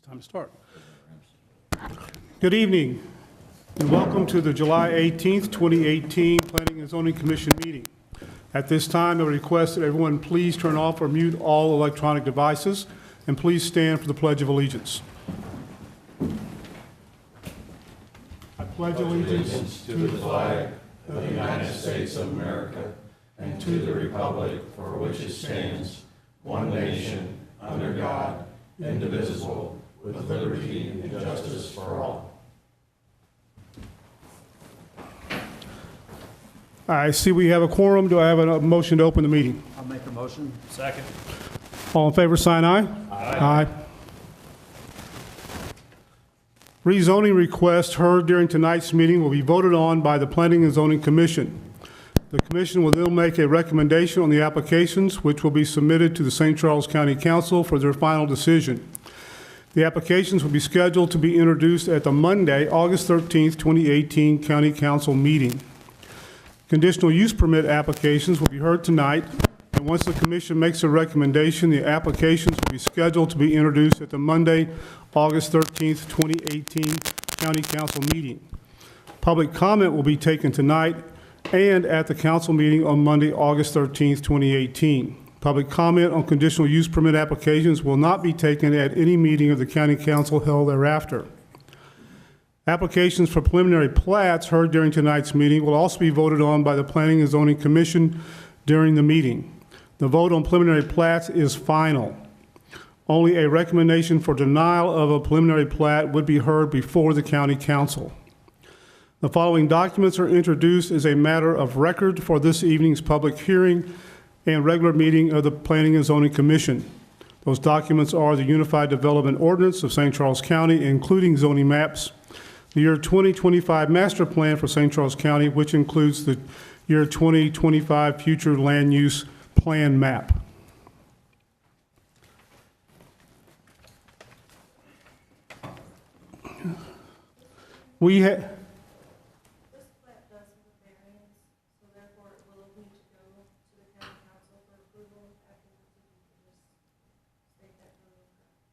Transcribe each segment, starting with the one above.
Time to start. Good evening, and welcome to the July 18th, 2018 Planning and Zoning Commission meeting. At this time, I request that everyone please turn off or mute all electronic devices, and please stand for the Pledge of Allegiance. I pledge allegiance to the flag of the United States of America and to the republic for which it stands, one nation, under God, indivisible, with liberty and justice for all. I see we have a quorum. Do I have a motion to open the meeting? I'll make a motion. Second. All in favor, sign aye. Aye. Rezoning requests heard during tonight's meeting will be voted on by the Planning and Zoning Commission. The Commission will then make a recommendation on the applications, which will be submitted to the St. Charles County Council for their final decision. The applications will be scheduled to be introduced at the Monday, August 13th, 2018 County Council meeting. Conditional use permit applications will be heard tonight, and once the Commission makes a recommendation, the applications will be scheduled to be introduced at the Monday, August 13th, 2018 County Council meeting. Public comment will be taken tonight and at the Council meeting on Monday, August 13th, 2018. Public comment on conditional use permit applications will not be taken at any meeting of the County Council held thereafter. Applications for preliminary plats heard during tonight's meeting will also be voted on by the Planning and Zoning Commission during the meeting. The vote on preliminary plats is final. Only a recommendation for denial of a preliminary plat would be heard before the County Council. The following documents are introduced as a matter of record for this evening's public hearing and regular meeting of the Planning and Zoning Commission. Those documents are the Unified Development Ordinance of St. Charles County, including zoning maps, the year 2025 Master Plan for St. Charles County, which includes the year 2025 Future Land Use Plan map. We have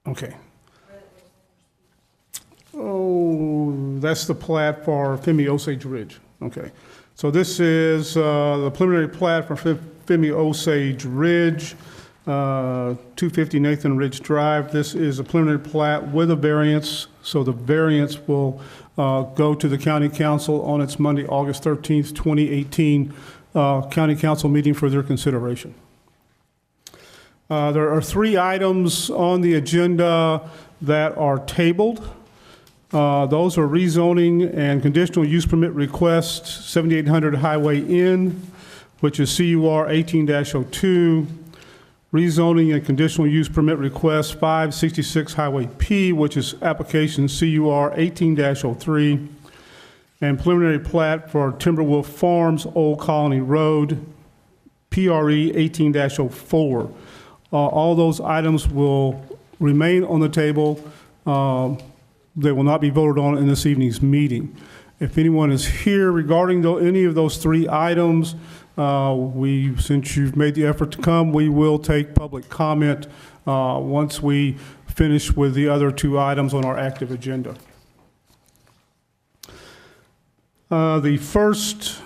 Okay. Oh, that's the plat for Femi Osage Ridge. Okay. So this is the preliminary plat for Femi Osage Ridge, 250 Nathan Ridge Drive. This is a preliminary plat with a variance. So the variance will go to the County Council on its Monday, August 13th, 2018 County Council meeting for their consideration. There are 3 items on the agenda that are tabled. Those are rezoning and conditional use permit requests, 7800 Highway N, which is CUR 18-02, rezoning and conditional use permit request 566 Highway P, which is application CUR 18-03, and preliminary plat for Timberwolf Farms, Old Colony Road, PRE 18-04. All those items will remain on the table. They will not be voted on in this evening's meeting. If anyone is here regarding any of those 3 items, since you've made the effort to come, we will take public comment once we finish with the other 2 items on our active agenda. The first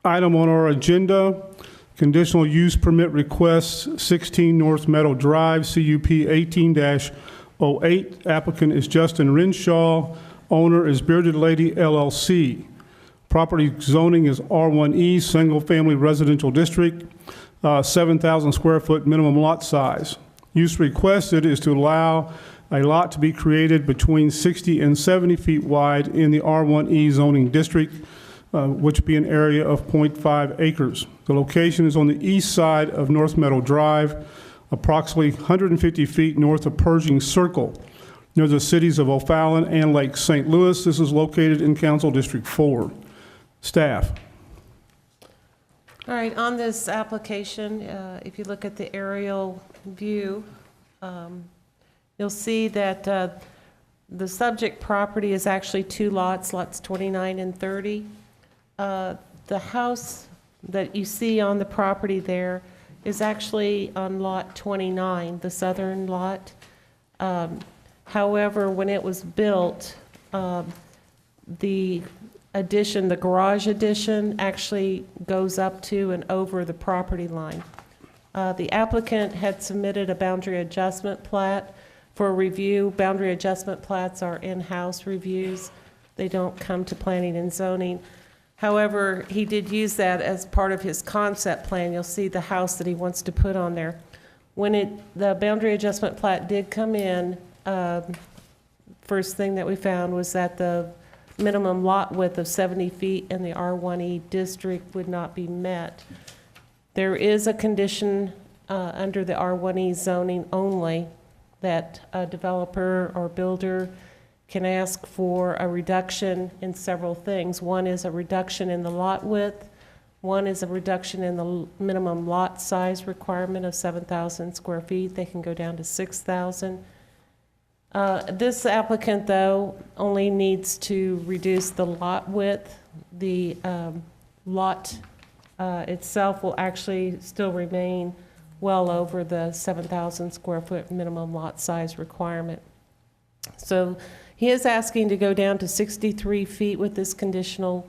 item on our agenda, conditional use permit request 16 North Meadow Drive, CUP 18-08. Applicant is Justin Renshaw. Owner is Bearded Lady LLC. Property zoning is R1E, single family residential district, 7,000 square foot minimum lot size. Use requested is to allow a lot to be created between 60 and 70 feet wide in the R1E zoning district, which would be an area of 0.5 acres. The location is on the east side of North Meadow Drive, approximately 150 feet north of Pershing Circle, near the cities of O'Fallon and Lake St. Louis. This is located in Council District 4. Staff. All right, on this application, if you look at the aerial view, you'll see that the subject property is actually 2 lots, lots 29 and 30. The house that you see on the property there is actually on lot 29, the southern lot. However, when it was built, the addition, the garage addition, actually goes up to and over the property line. The applicant had submitted a boundary adjustment plat for review. Boundary adjustment plats are in-house reviews. They don't come to planning and zoning. However, he did use that as part of his concept plan. You'll see the house that he wants to put on there. When the boundary adjustment plat did come in, first thing that we found was that the minimum lot width of 70 feet in the R1E district would not be met. There is a condition under the R1E zoning only that a developer or builder can ask for a reduction in several things. One is a reduction in the lot width. One is a reduction in the minimum lot size requirement of 7,000 square feet. They can go down to 6,000. This applicant, though, only needs to reduce the lot width. The lot itself will actually still remain well over the 7,000 square foot minimum lot size requirement. So he is asking to go down to 63 feet with this conditional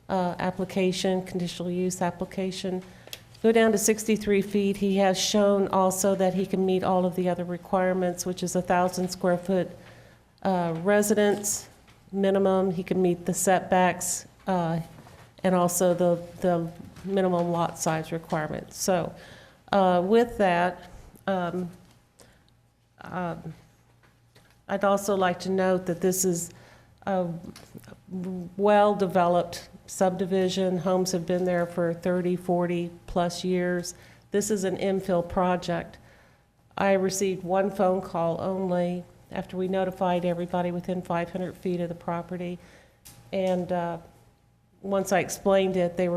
application, conditional use application. Go down to 63 feet. He has shown also that he can meet all of the other requirements, which is 1,000 square foot residence minimum. He can meet the setbacks and also the minimum lot size requirement. So with that, I'd also like to note that this is a well-developed subdivision. Homes have been there for 30, 40 plus years. This is an infill project. I received one phone call only after we notified everybody within 500 feet of the property. And once I explained it, they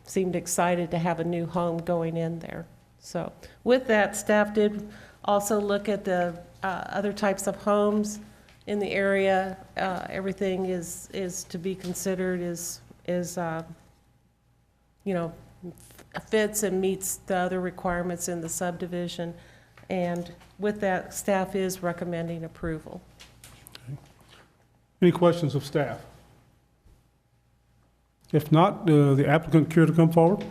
seemed excited to have a new home going in there. So with that, staff did also look at the other types of homes in the area. Everything is to be considered is you know, fits and meets the other requirements in the subdivision. And with that, staff is recommending approval. Okay. Any questions of staff? If not, the applicant care to come forward?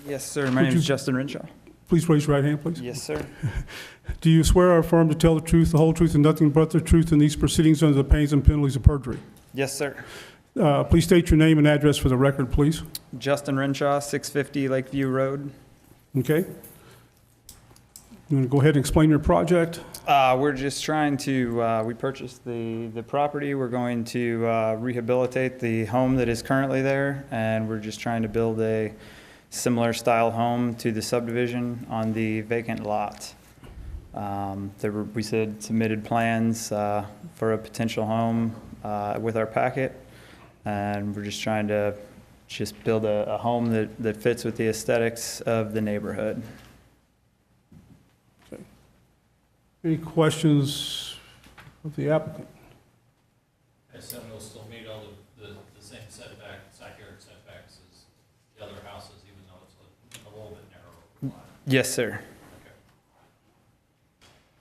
Yes, sir. My name is Justin Renshaw. Please raise your right hand, please. Yes, sir. Do you swear or affirm to tell the truth, the whole truth, and nothing but the truth in these proceedings under the pains and penalties of perjury? Yes, sir. Please state your name and address for the record, please. Justin Renshaw, 650 Lakeview Road. Okay. You want to go ahead and explain your project? We're just trying to, we purchased the property. We're going to rehabilitate the home that is currently there, and we're just trying to build a similar style home to the subdivision on the vacant lot. We submitted plans for a potential home with our packet, and we're just trying to build a home that fits with the aesthetics of the neighborhood. Okay. Any questions of the applicant? I assume it'll still meet all the same setback, side yard setbacks as the other houses, even though it's a little bit narrower. Yes, sir.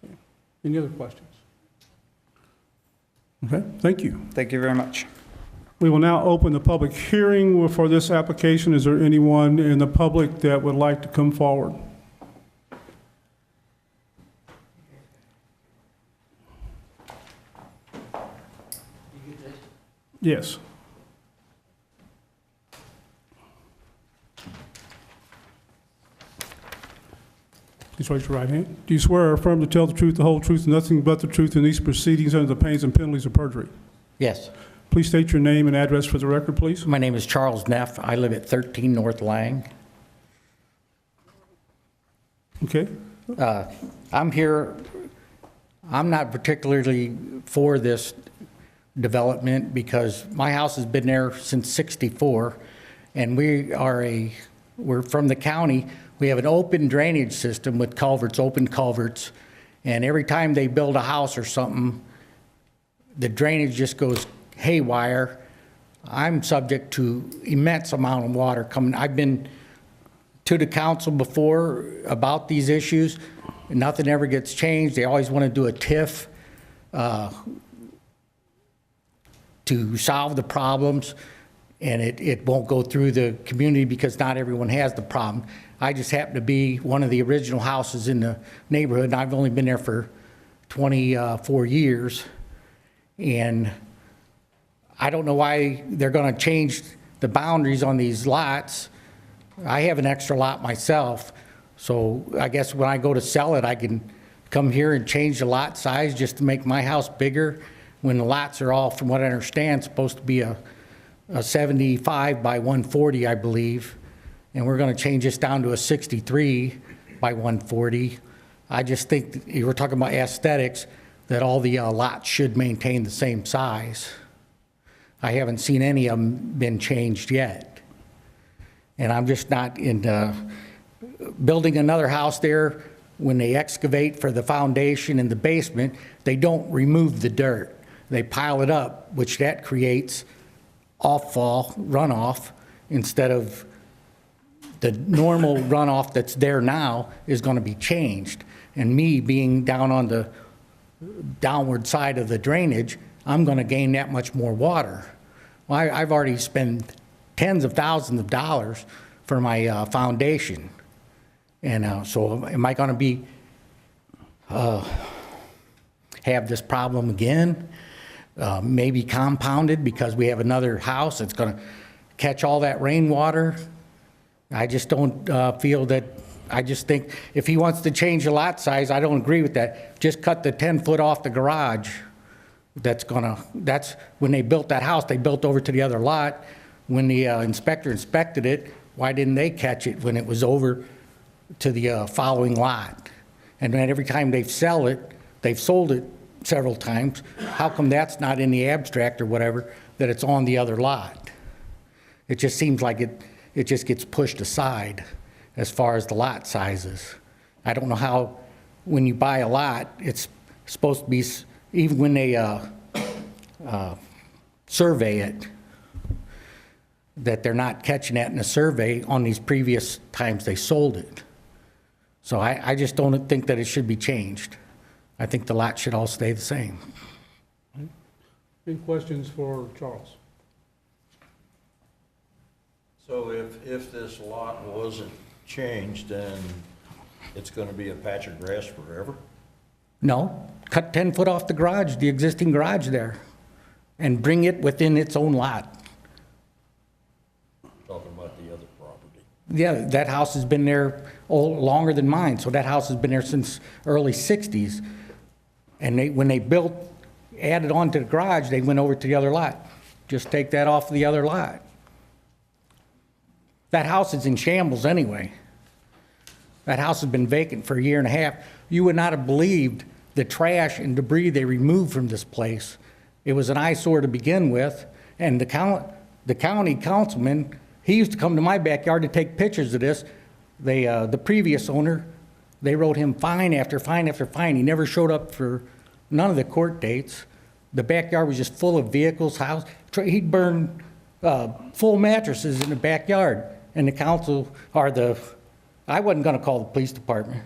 Okay. Any other questions? Okay, thank you. Thank you very much. We will now open the public hearing for this application. Is there anyone in the public that would like to come forward? Yes. Please raise your right hand. Do you swear or affirm to tell the truth, the whole truth, and nothing but the truth in these proceedings under the pains and penalties of perjury? Yes. Please state your name and address for the record, please. My name is Charles Neff. I live at 13 North Lang. Okay. I'm here, I'm not particularly for this development because my house has been there since '64, and we're from the county. We have an open drainage system with culverts, open culverts, and every time they build a house or something, the drainage just goes haywire. I'm subject to immense amount of water coming. I've been to the council before about these issues. Nothing ever gets changed. They always want to do a TIF to solve the problems, and it won't go through the community because not everyone has the problem. I just happen to be one of the original houses in the neighborhood, and I've only been there for 24 years. And I don't know why they're going to change the boundaries on these lots. I have an extra lot myself, so I guess when I go to sell it, I can come here and change the lot size just to make my house bigger, when the lots are all, from what I understand, supposed to be a 75 by 140, I believe, and we're going to change this down to a 63 by 140. I just think that you were talking about aesthetics, that all the lots should maintain the same size. I haven't seen any of them been changed yet. And I'm just not in building another house there. When they excavate for the foundation in the basement, they don't remove the dirt. They pile it up, which that creates off-fall runoff, instead of the normal runoff that's there now is going to be changed. And me being down on the downward side of the drainage, I'm going to gain that much more water. Well, I've already spent tens of thousands of dollars for my foundation. And so am I going to be have this problem again? Maybe compounded because we have another house that's going to catch all that rainwater. I just don't feel that. I just think if he wants to change the lot size, I don't agree with that. Just cut the 10 foot off the garage. That's when they built that house, they built over to the other lot. When the inspector inspected it, why didn't they catch it when it was over to the following lot? And then every time they've sold it several times. How come that's not in the abstract or whatever, that it's on the other lot? It just seems like it just gets pushed aside as far as the lot sizes. I don't know how, when you buy a lot, it's supposed to be, even when they survey it, that they're not catching that in a survey on these previous times they sold it. So I just don't think that it should be changed. I think the lot should all stay the same. Any questions for Charles? So if this lot wasn't changed, then it's going to be a patch of grass forever? No, cut 10 foot off the garage, the existing garage there, and bring it within its own lot. Talking about the other property. Yeah, that house has been there longer than mine, so that house has been there since early 60s. And when they added on to the garage, they went over to the other lot. Just take that off the other lot. That house is in shambles anyway. That house has been vacant for a year and a half. You would not have believed the trash and debris they removed from this place. It was an eyesore to begin with, and the county councilman, he used to come to my backyard to take pictures of this. The previous owner, they wrote him fine after fine after fine. He never showed up for none of the court dates. The backyard was just full of vehicles, house. He'd burn full mattresses in the backyard. And the council, I wasn't going to call the police department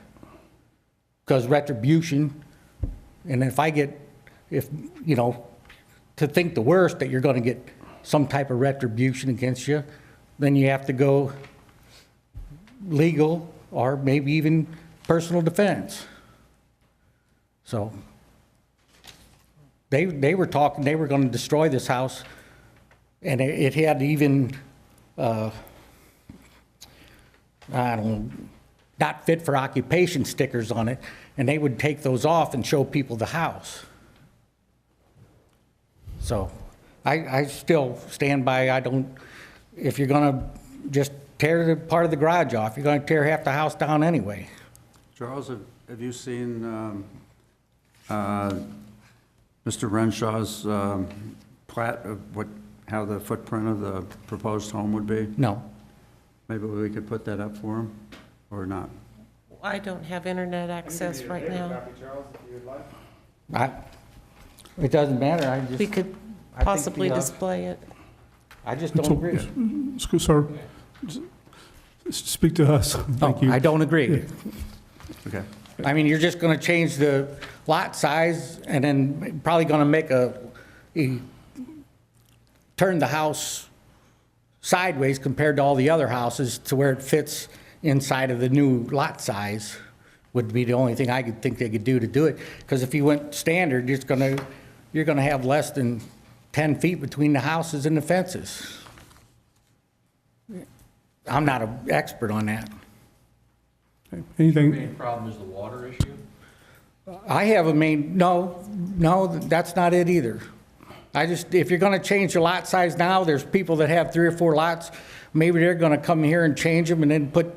because retribution. And if to think the worst, that you're going to get some type of retribution against you, then you have to go legal or maybe even personal defense. So they were talking, they were going to destroy this house, and it had even, I don't know, not fit for occupation stickers on it, and they would take those off and show people the house. So I still stand by, if you're going to just tear the part of the garage off, you're going to tear half the house down anyway. Charles, have you seen Mr. Renshaw's plat of how the footprint of the proposed home would be? No. Maybe we could put that up for him, or not? I don't have internet access right now. It doesn't matter, We could I think possibly the, display it. I just don't agree. Excuse, sir. Speak to us. Thank you. I don't agree. Okay. I mean, you're just gonna change the lot size and then probably gonna make turn the house sideways compared to all the other houses to where it fits inside of the new lot size would be the only thing I could think they could do to do it. Because if you went standard, you're gonna have less than 10 feet between the houses and the fences. I'm not an expert on that. Anything, Main problem is the water issue? I have a no, that's not it either. If you're gonna change the lot size now, there's people that have 3 or 4 lots, maybe they're gonna come here and change them and then put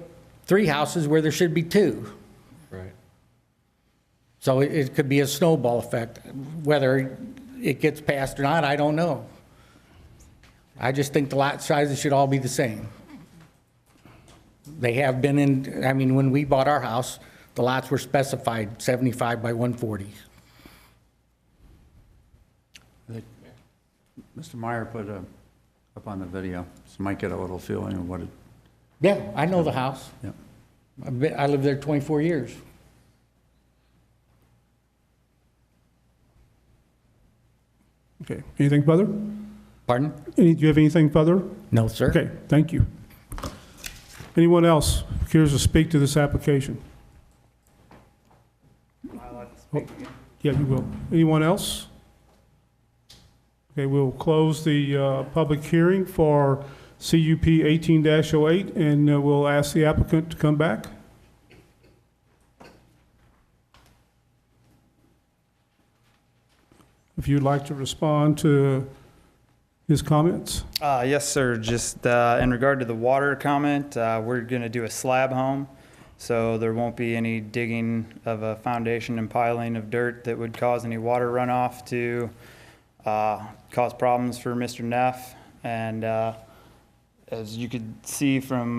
3 houses where there should be 2. Right. So it could be a snowball effect. Whether it gets passed or not, I don't know. I just think the lot sizes should all be the same. They have been I mean, when we bought our house, the lots were specified 75 by 140. Mr. Meyer put up on the video, so you might get a little feeling of what it, Yeah, I know the house. yeah. I lived there 24 years. okay, anything further? Pardon? Do you have anything further? No, sir. Okay, thank you. Anyone else who cares to speak to this application? Yeah, you will. Anyone else? Okay, we'll close the public hearing for CUP 18-08, and we'll ask the applicant to come back. If you'd like to respond to his comments. Yes, sir. Just in regard to the water comment, we're going to do a slab home, so there won't be any digging of a foundation and piling of dirt that would cause any water runoff to cause problems for Mr. Neff. And as you could see from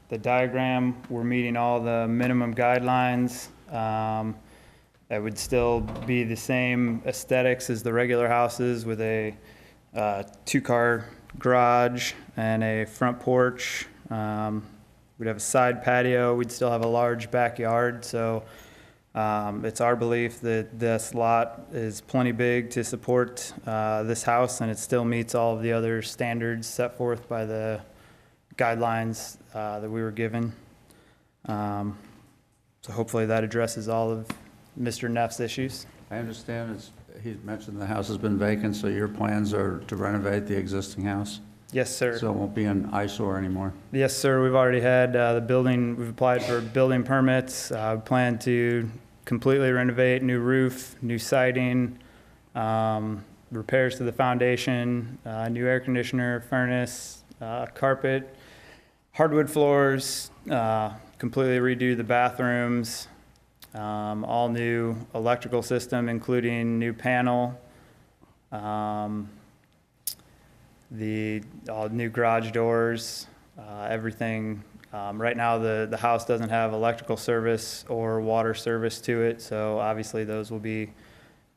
the diagram, we're meeting all the minimum guidelines. That would still be the same aesthetics as the regular houses with a 2-car garage and a front porch. We'd have a side patio. We'd still have a large backyard. So it's our belief that this lot is plenty big to support this house, and it still meets all of the other standards set forth by the guidelines that we were given. So hopefully that addresses all of Mr. Neff's issues. I understand he mentioned the house has been vacant, so your plans are to renovate the existing house? Yes, sir. So it won't be an eyesore anymore? Yes, sir. We've already had we've applied for building permits. We plan to completely renovate, new roof, new siding, repairs to the foundation, new air conditioner, furnace, carpet, hardwood floors, completely redo the bathrooms, all new electrical system, including new panel, all new garage doors, everything. Right now, the house doesn't have electrical service or water service to it, so obviously those will be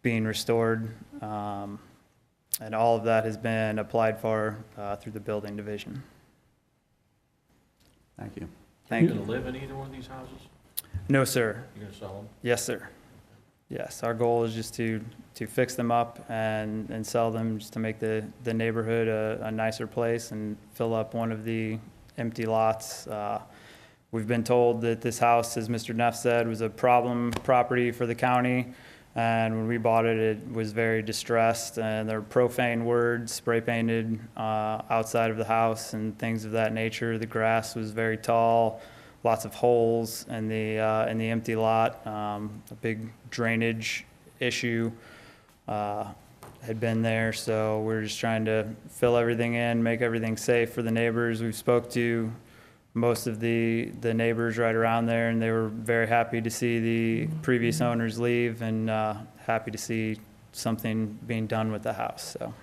being restored. And all of that has been applied for through the building division. Thank you. Thank You you. gonna live in either one of these houses? No, sir. You gonna sell them? Yes, sir. Yes, our goal is just to fix them up and sell them, just to make the neighborhood a nicer place and fill up one of the empty lots. We've been told that this house, as Mr. Neff said, was a problem property for the county. And when we bought it, it was very distressed, and there were profane words spray painted outside of the house and things of that nature. The grass was very tall, lots of holes in the empty lot. A big drainage issue had been there, so we're just trying to fill everything in, make everything safe for the neighbors. We spoke to most of the neighbors right around there, and they were very happy to see the previous owners leave, and happy to see something being done with the house. So,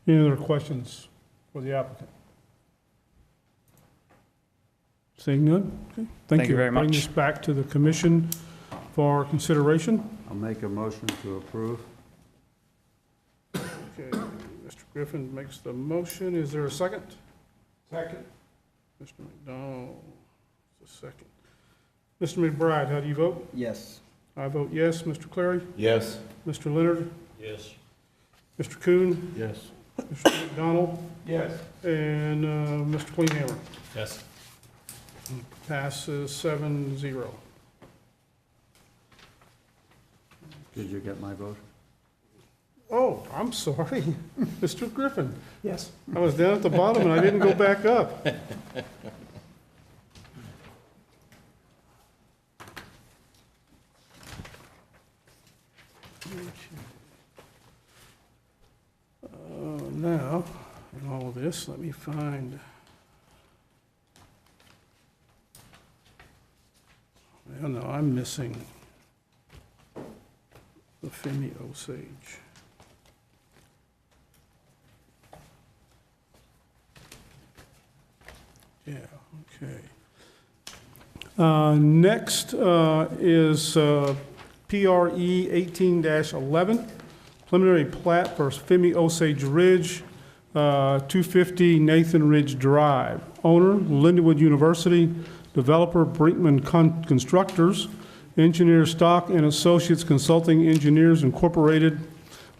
Any other questions for the applicant? Seeing none? Okay. Thank you very Bring much. this back to the commission for consideration. I'll make a motion to approve. Okay, Mr. Griffin makes the motion. Is there a second? Second. Mr. McDonald, a second. Mr. McBride, how do you vote? Yes. I vote yes. Mr. Clary? Yes. Mr. Leonard? Yes. Mr. Kuhn? Yes. Mr. McDonald? Yes. And Mr. Klinghammer? Yes. Passes 7-0. Did you get my vote? Oh, I'm sorry. Mr. Griffin. Yes. I was down at the bottom and I didn't go back up. Now, in all of this, let me find. Well, no, I'm missing the Femi Osage. Yeah, okay. Next is PRE 18-11, preliminary plat for Femi Osage Ridge, 250 Nathan Ridge Drive. Owner, Lindenwood University. Developer, Brinkman Constructors. Engineer, Stock and Associates Consulting Engineers Incorporated.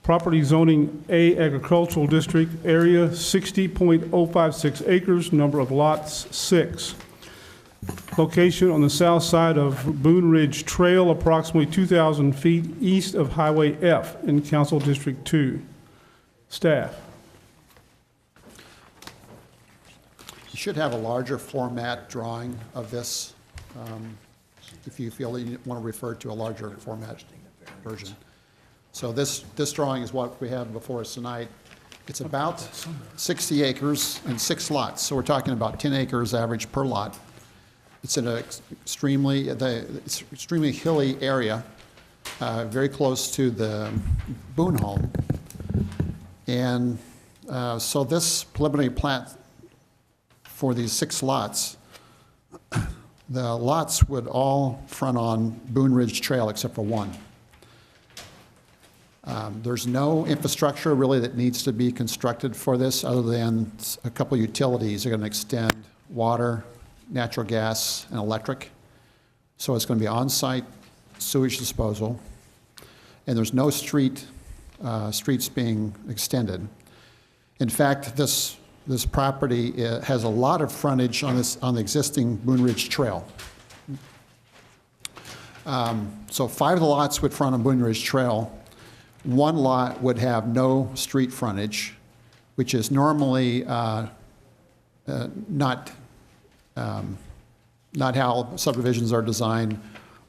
Property zoning A Agricultural District, area 60.056 acres, number of lots 6. Location on the south side of Boone Ridge Trail, approximately 2,000 feet east of Highway F in Council District 2. Staff. You should have a larger format drawing of this, if you feel that you want to refer to a larger format version. So this drawing is what we have before us tonight. It's about 60 acres and 6 lots, so we're talking about 10 acres average per lot. It's in an extremely hilly area, very close to the Boone home. And so this preliminary plat for these 6 lots, the lots would all front on Boone Ridge Trail except for one. There's no infrastructure really that needs to be constructed for this other than a couple utilities are going to extend water, natural gas, and electric. So it's going to be on-site sewage disposal. And there's no streets being extended. In fact, this property has a lot of frontage on the existing Boone Ridge Trail. So 5 of the lots would front on Boone Ridge Trail. 1 lot would have no street frontage, which is normally not how subdivisions are designed,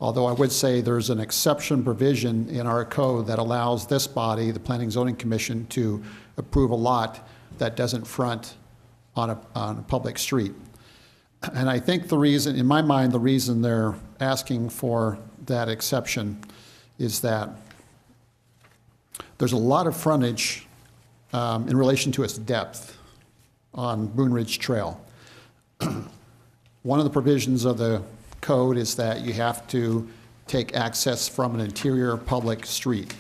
although I would say there's an exception provision in our code that allows this body, the Planning and Zoning Commission, to approve a lot that doesn't front on a public street. And I think the reason, in my mind, the reason they're asking for that exception is that there's a lot of frontage in relation to its depth on Boone Ridge Trail. One of the provisions of the code is that you have to take access from an interior public street.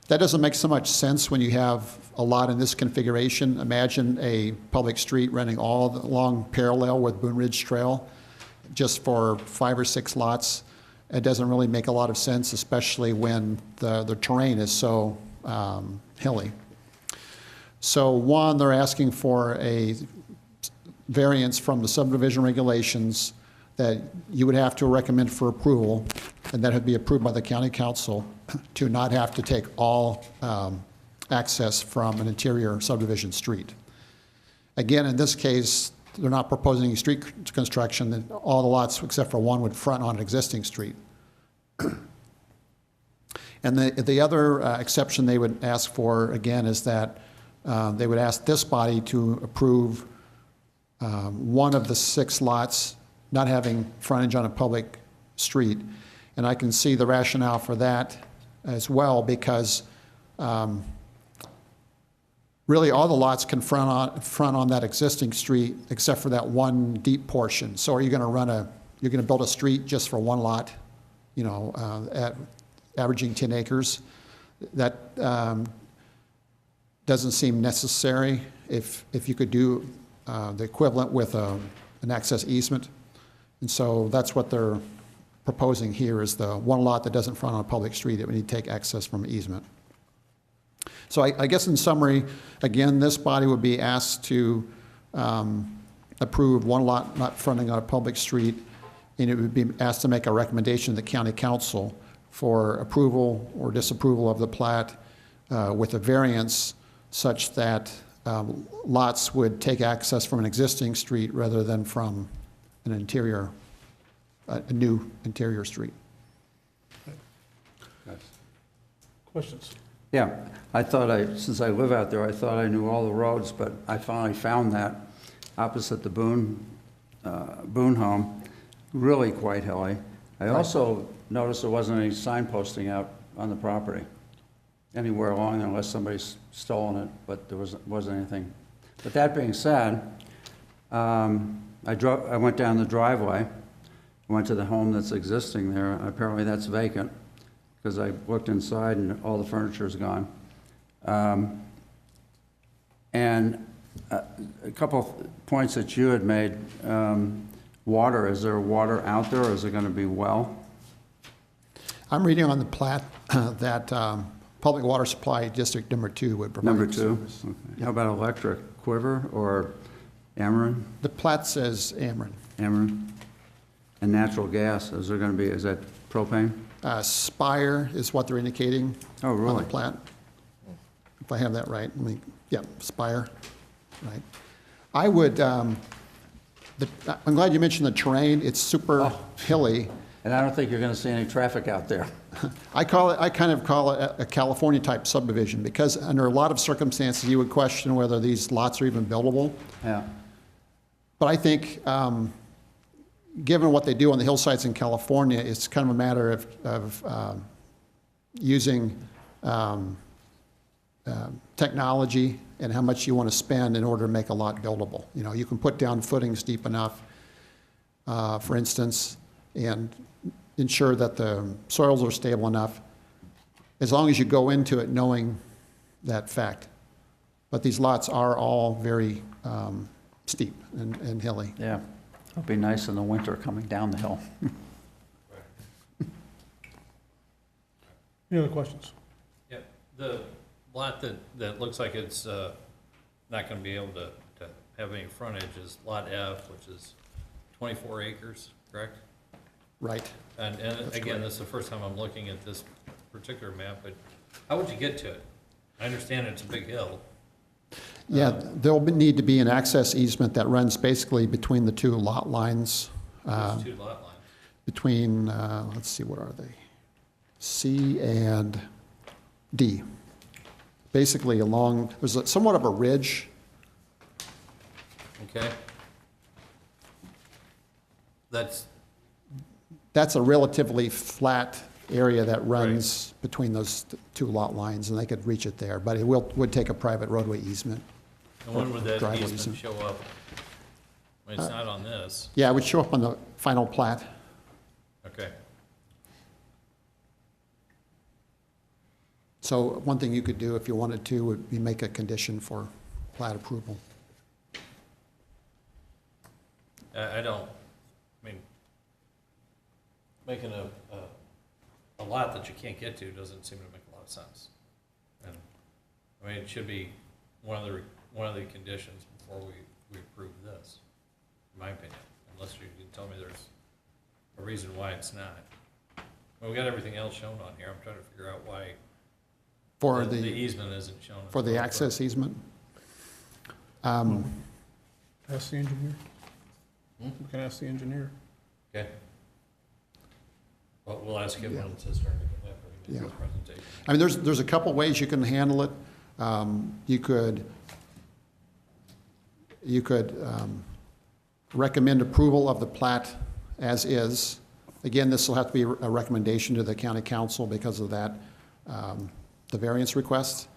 That doesn't make so much sense when you have a lot in this configuration. Imagine a public street running all along parallel with Boone Ridge Trail just for 5 or 6 lots. It doesn't really make a lot of sense, especially when the terrain is so hilly. So one, they're asking for a variance from the subdivision regulations that you would have to recommend for approval, and that would be approved by the county council to not have to take all access from an interior subdivision street. Again, in this case, they're not proposing any street construction. All the lots except for 1 would front on an existing street. And the other exception they would ask for, again, is that they would ask this body to approve 1 of the 6 lots not having frontage on a public street. And I can see the rationale for that as well, because really all the lots can front on that existing street except for that 1 deep portion. So are you going to you're going to build a street just for 1 lot, you know, at averaging 10 acres? That doesn't seem necessary. If you could do the equivalent with a an access easement. And so that's what they're proposing here, is the one lot that doesn't front on a public street, it would need to take access from easement. So I guess in summary, again, this body would be asked to approve one lot not fronting on a public street, and it would be asked to make a recommendation to the county council for approval or disapproval of the plat with a variance such that lots would take access from an existing street rather than from an interior, a new interior street. Questions? Yeah, I thought since I live out there, I thought I knew all the roads, but I finally found that opposite the Boone home, really quite hilly. I also noticed there wasn't any signposting out on the property anywhere along there unless somebody's stolen it, but there wasn't anything. But that being said, I went down the driveway, went to the home that's existing there. Apparently that's vacant, because I looked inside and all the furniture is gone. And a couple of points that you had made, water, is there water out there, or is it going to be well? I'm reading on the plat that Public Water Supply District Number 2 would provide. Number 2? service. Okay. How about electric? Quiver or Ameren? The plat says Ameren. Ameren? And natural gas, is that propane? Spire is what they're indicating. Oh, On really? the plat. If I have that right, yeah, Spire, right. I would, I'm glad you mentioned the terrain. It's super hilly. And I don't think you're going to see any traffic out there. I kind of call it a California-type subdivision, because under a lot of circumstances, you would question whether these lots are even buildable. Yeah. But I think, given what they do on the hillsides in California, it's kind of a matter of using technology and how much you want to spend in order to make a lot buildable. You know, you can put down footings deep enough, for instance, and ensure that the soils are stable enough, as long as you go into it knowing that fact. But these lots are all very steep and hilly. Yeah. It'll be nice in the winter coming down the hill. Any other questions? Yeah, the lot that looks like it's not gonna be able to have any frontage is Lot F, which is 24 acres, correct? Right. And again, this is the first time I'm looking at this particular map, but how would you get to it? I understand it's a big hill. Yeah, there'll need to be an access easement that runs basically between the two lot lines. There's 2 lot lines. Between, let's see, what are they? C and D. Basically along, there's somewhat of a ridge. Okay. That's a relatively flat area that runs between those two lot lines, and they could reach it there, but it would take a private roadway easement. And when would that Driveway easement show up? I mean, it's not on this. Yeah, it would show up on the final plat. Okay. So one thing you could do if you wanted to would be make a condition for plat approval. I mean, making a lot that you can't get to doesn't seem to make a lot of sense. And, I mean, it should be one of the conditions before we approve this, in my opinion, unless you can tell me there's a reason why it's not. Well, we got everything else shown on here. I'm trying to figure out why For the the, easement isn't shown. for the access easement. Ask the engineer. We can ask the engineer. Okay. Well, we'll ask him when it's his turn to get that, when he makes his presentation. I mean, there's a couple ways you can handle it. You could recommend approval of the plat as is. Again, this will have to be a recommendation to the county council because of that, the variance request.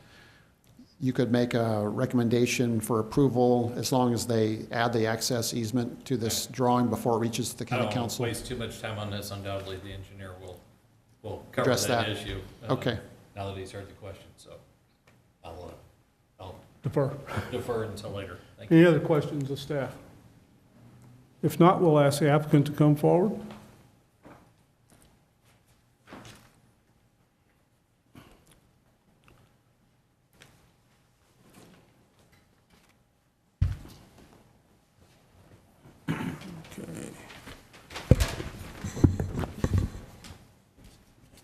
You could make a recommendation for approval as long as they add the access easement to this drawing before it reaches the I county don't want to council. waste too much time on this. Undoubtedly, the engineer will cover Address that that. issue. Okay. Now that he's heard the question, so I'll Defer. defer until later. Thank you. Any other questions of staff? If not, we'll ask the applicant to come forward.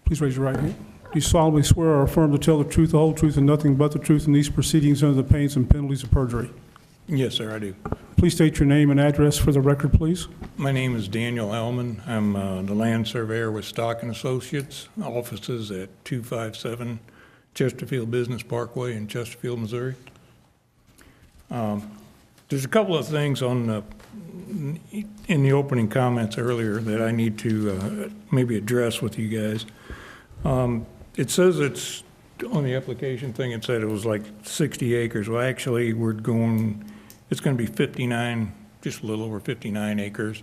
Please raise your right hand. Do you solemnly swear or affirm to tell the truth, the whole truth, and nothing but the truth in these proceedings under the pains and penalties of perjury? Yes, sir, I do. Please state your name and address for the record, please. My name is Daniel Ellman. I'm the land surveyor with Stock and Associates, offices at 257 Chesterfield Business Parkway in Chesterfield, Missouri. There's a couple of things in the opening comments earlier that I need to maybe address with you guys. It says it's, on the application thing, it said it was like 60 acres. Well, actually, it's going to be 59, just a little over 59 acres.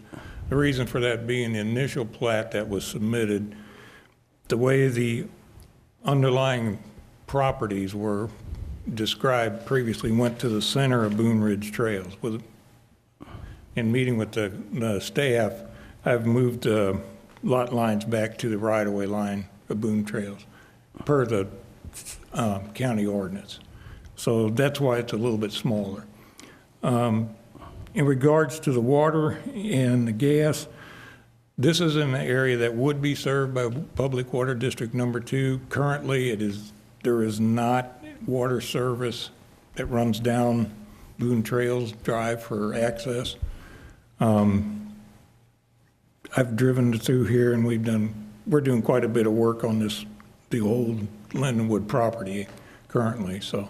The reason for that being the initial plat that was submitted, the way the underlying properties were described previously went to the center of Boone Ridge Trails. In meeting with the staff, I've moved lot lines back to the right-of-way line of Boone Trails per the county ordinance. So that's why it's a little bit smaller. In regards to the water and the gas, this is in the area that would be served by Public Water District Number 2. Currently, there is not water service that runs down Boone Trails Drive for access. I've driven through here and we're doing quite a bit of work on the old Lindenwood property currently, so.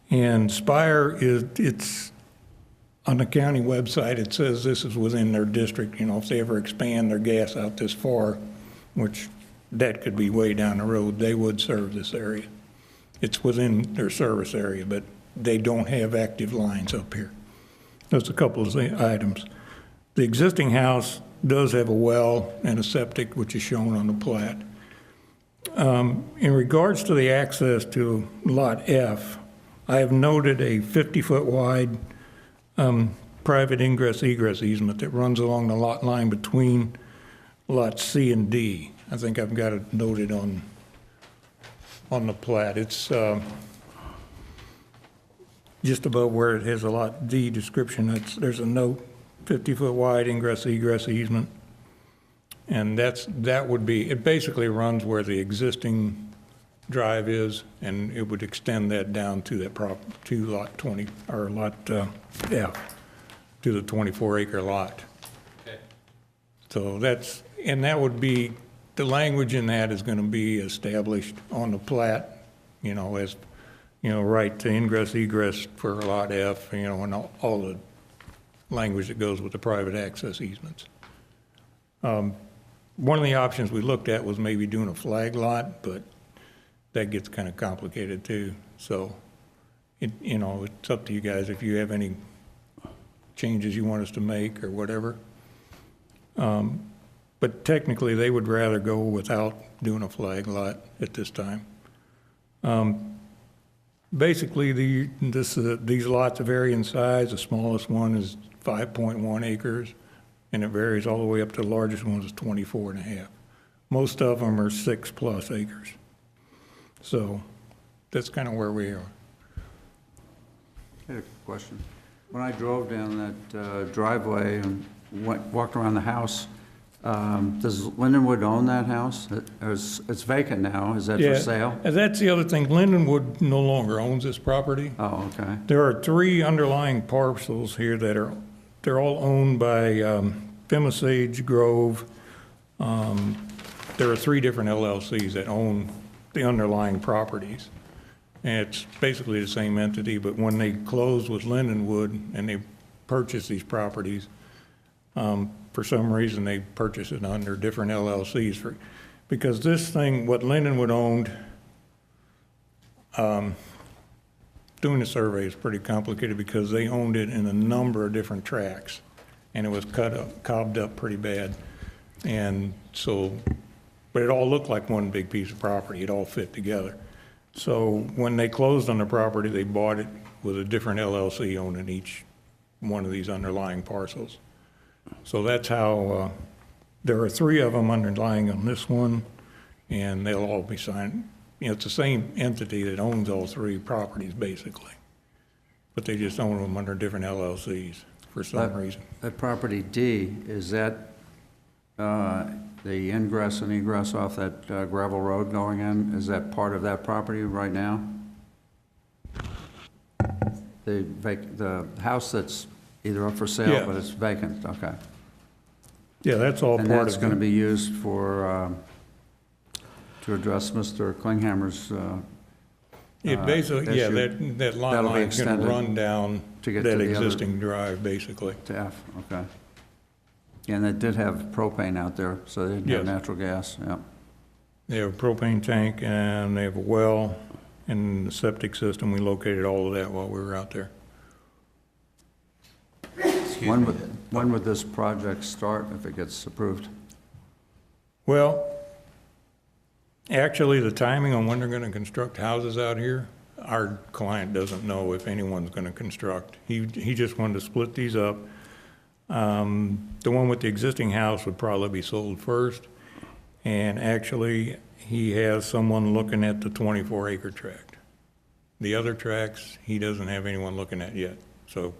And Spire it's on the county website, it says this is within their district, if they ever expand their gas out this far, which that could be way down the road, they would serve this area. It's within their service area, but they don't have active lines up here. There's a couple of items. The existing house does have a well and a septic, which is shown on the plat. In regards to the access to Lot F, I have noted a 50-foot wide private ingress-egress easement that runs along the lot line between Lots C and D. I think I've got it noted on the plat. It's just above where it has a Lot D description. There's a note, 50-foot wide ingress-egress easement. And that would be, it basically runs where the existing drive is, and it would extend that down to to Lot 20, or Lot F, to the 24-acre lot. Okay. So that would be, the language in that is going to be established on the plat, as, right to ingress, egress for Lot F, and all the language that goes with the private access easements. One of the options we looked at was maybe doing a flag lot, but that gets kind of complicated too. So, it's up to you guys if you have any changes you want us to make or whatever. But technically, they would rather go without doing a flag lot at this time. Basically, these lots vary in size. The smallest one is 5.1 acres. And it varies all the way up to the largest ones is 24.5. Most of them are 6+ acres. So that's kind of where we are. I had a question. When I drove down that driveway and walked around the house, does Lindenwood own that house? It's vacant now. Is that for sale? And that's the other thing. Lindenwood no longer owns this property. Oh, okay. There are 3 underlying parcels here they're all owned by Sage Grove. There are 3 different LLCs that own the underlying properties. And it's basically the same entity, but when they closed with Lindenwood and they purchased these properties, for some reason they purchased it under different LLCs. Because this thing, what Lindenwood owned, doing the survey is pretty complicated because they owned it in a number of different tracts, and it was cobbed up pretty bad. And so, but it all looked like one big piece of property. It all fit together. So when they closed on the property, they bought it with a different LLC owning each one of these underlying parcels. So that's how, there are 3 of them underlying on this one, and they'll all be signed. You know, it's the same entity that owns all 3 properties, basically. But they just own them under different LLCs for some reason. That property D, is that the ingress and egress off that gravel road going in? Is that part of that property right now? The house that's either up for sale, Yeah. but it's vacant, okay. Yeah, that's all And part that's of going to it. be used for, to address Mr. Klinghammer's, It basically, yeah, issue. that lot That'll be line's gonna extended run down to get to that the other- existing drive, basically. to F, okay. And it did have propane out there, so they didn't have Yes. natural gas, yeah. They have a propane tank, and they have a well, and the septic system. We located all of that while we were out there. When would this project start if it gets approved? Well, actually, the timing on when they're gonna construct houses out here, our client doesn't know if anyone's gonna construct. He just wanted to split these up. The one with the existing house would probably be sold first, and actually, he has someone looking at the 24-acre tract. The other tracts, he doesn't have anyone looking at yet, so,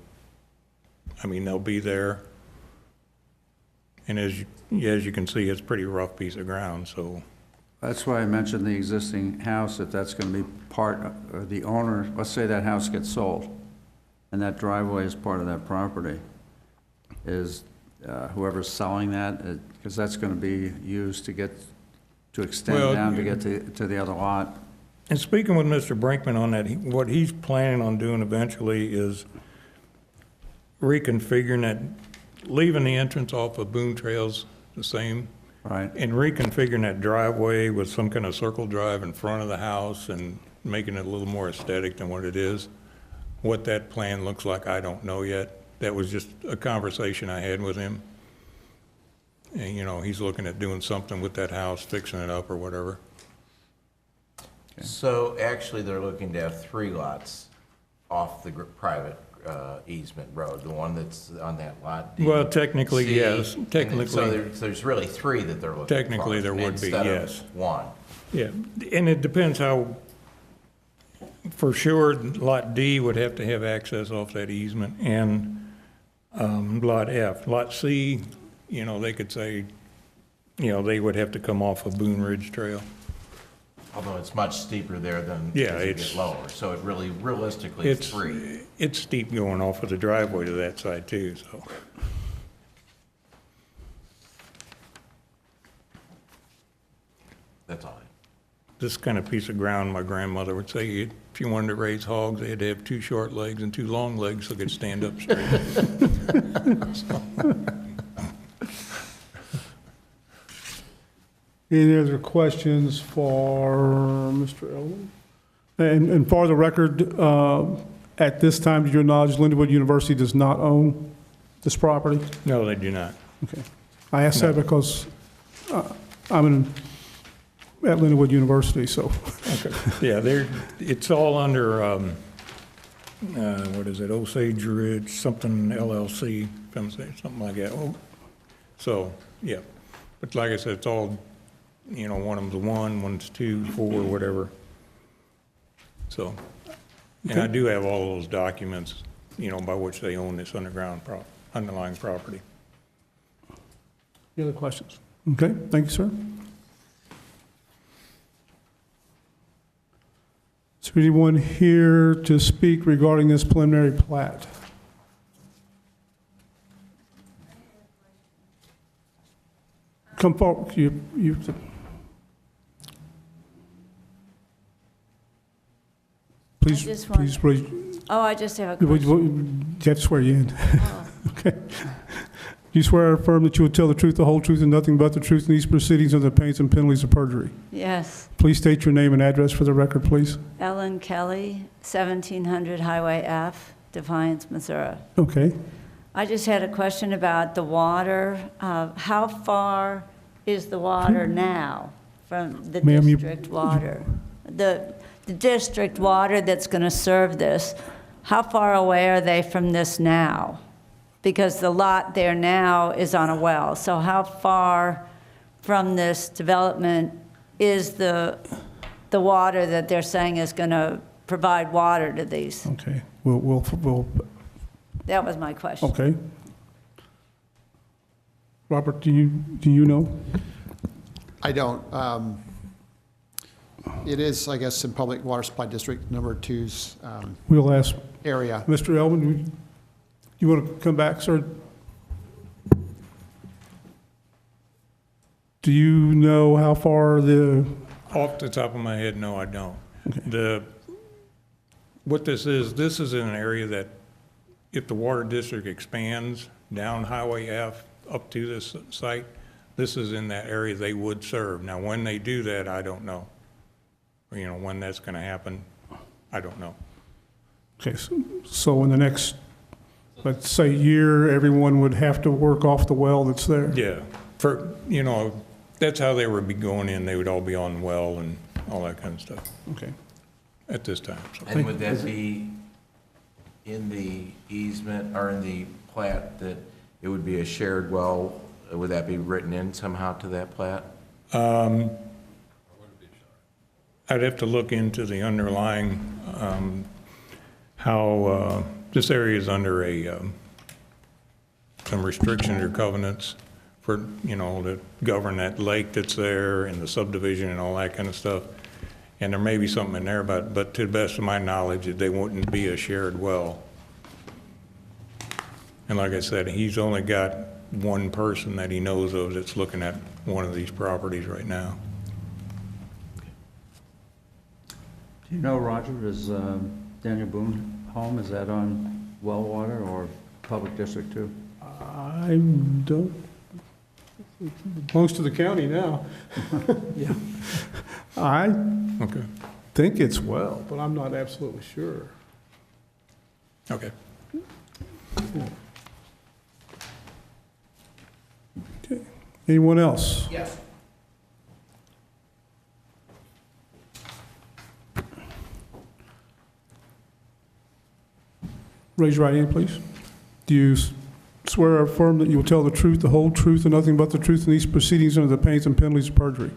I mean, they'll be there. And as you can see, it's a pretty rough piece of ground, so. That's why I mentioned the existing house, if that's going to be part of the owner, let's say that house gets sold, and that driveway is part of that property, is whoever's selling that, because that's going to be used to extend Well, down to get to the other lot. And speaking with Mr. Brinkman on that, what he's planning on doing eventually is reconfiguring that, leaving the entrance off of Boone Trails the same, Right. and reconfiguring that driveway with some kind of circle drive in front of the house and making it a little more aesthetic than what it is. What that plan looks like, I don't know yet. That was just a conversation I had with him. And, you know, he's looking at doing something with that house, fixing it up or whatever. So actually, they're looking to have 3 lots off the private easement road, the one that's on that lot D. Well, technically, C, yes. and Technically. so there's really 3 that they're looking for. Technically, there would be, instead of yes. 1. Yeah, and it depends how, for sure, Lot D would have to have access off that easement, and Lot F. Lot C, you know, they could say, you know, they would have to come off of Boone Ridge Trail. Although it's much steeper there than Yeah, as you it's- get lower. So it really, realistically, it's 3. It's steep going off of the driveway to that side, too, so. That's all. This kind of piece of ground, my grandmother would say, if you wanted to raise hogs, they had to have 2 short legs and 2 long legs so they could stand up straight. Any other questions for Mr. Elman? And for the record, at this time, to your knowledge, Lindenwood University does not own this property? No, they do not. Okay. I asked that because I'm at Lindenwood University, so. Okay. Yeah, it's all under, what is it, Osage Ridge, something LLC, something like that. Oh, so, yeah. But like I said, it's all, you know, one of them's 1, one's 2, 4, whatever. So, and I do have all those documents, you know, by which they own this underlying property. Any other questions? Okay, thank you, sir. Is there anyone here to speak regarding this preliminary plat? Come forward. Please, just want- please raise, Oh, I just have a you question. have to swear you in. Oh. Okay. Do you swear or affirm that you will tell the truth, the whole truth, and nothing but the truth in these proceedings under the pains and penalties of perjury? Yes, Please state your name and address for the record, please. Ellen Kelly, 1700 Highway F, Defiance, Missouri. Okay. I just had a question about the water. How far is the water now from the Ma'am, you- district water? The district water that's going to serve this, how far away are they from this now? because the lot there now is on a well. So how far from this development is the water that they're saying is going to provide water to these? Okay, we'll, That was my question. okay. Robert, do you know? I don't. It is, I guess, in Public Water Supply District Number 2's We'll ask area. Mr. Elvin, you want to come back, sir? Do you know how far the, Off the top of my head, no, I don't. What this is in an area that if the water district expands down Highway F up to this site, this is in that area they would serve. Now, when they do that, I don't know. You know, when that's gonna happen, I don't know. okay, so in the next, let's say, year, everyone would have to work off the well that's there? Yeah, you know, that's how they would be going in. They would all be on well and all that kind of stuff Okay. at this time. So. And would that be in the easement or in the plat that it would be a shared well? Would that be written in somehow to that plat? I'd have to look into the underlying, how, this area is under some restrictions or covenants for, you know, to govern that lake that's there and the subdivision and all that kind of stuff. And there may be something in there, but to the best of my knowledge, they wouldn't be a shared well. And like I said, he's only got one person that he knows of that's looking at one of these properties right now. Do you know, Roger, is Daniel Boone home, is that on well water or public district too? I don't, it belongs to the county now. Yeah. I Okay, think it's well, but I'm not absolutely sure. okay. Okay. Anyone else? Yes. Raise your right hand, please. Do you swear or affirm that you will tell the truth, the whole truth, and nothing but the truth in these proceedings under the pains and penalties of perjury?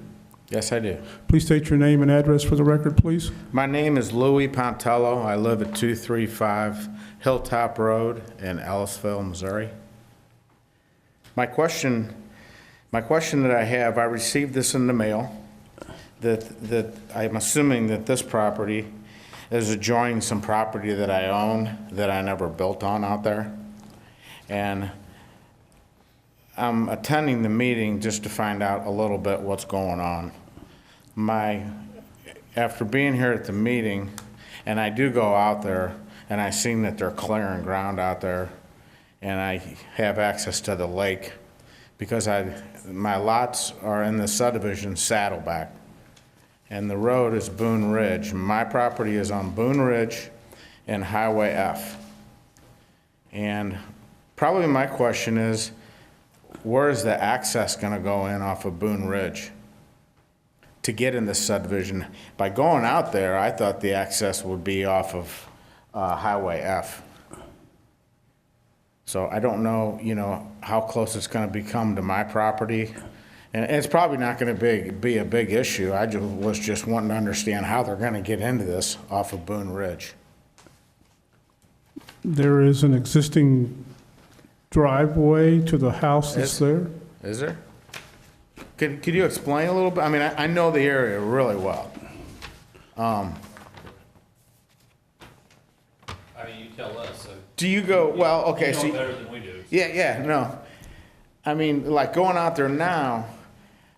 Yes, I do. Please state your name and address for the record, please. My name is Louis Pontello. I live at 235 Hilltop Road in Ellisville, Missouri. My question that I have, I received this in the mail, that I'm assuming that this property is adjoining some property that I own that I never built on out there. And I'm attending the meeting just to find out a little bit what's going on. After being here at the meeting, and I do go out there, and I seen that they're clearing ground out there, and I have access to the lake, because my lots are in the subdivision Saddleback, and the road is Boone Ridge. My property is on Boone Ridge and Highway F. And probably my question is, where is the access gonna go in off of Boone Ridge to get in this subdivision? By going out there, I thought the access would be off of Highway F. So I don't know, you know, how close it's gonna become to my property. And it's probably not gonna be a big issue. I was just wanting to understand how they're gonna get into this off of Boone Ridge. There is an existing driveway to the house that's there. Is there? Could you explain a little bit? I mean, I know the area really well. I mean, you tell us, so. Do you go, well, okay, You so. know better than we do. Yeah, no. I mean, like going out there now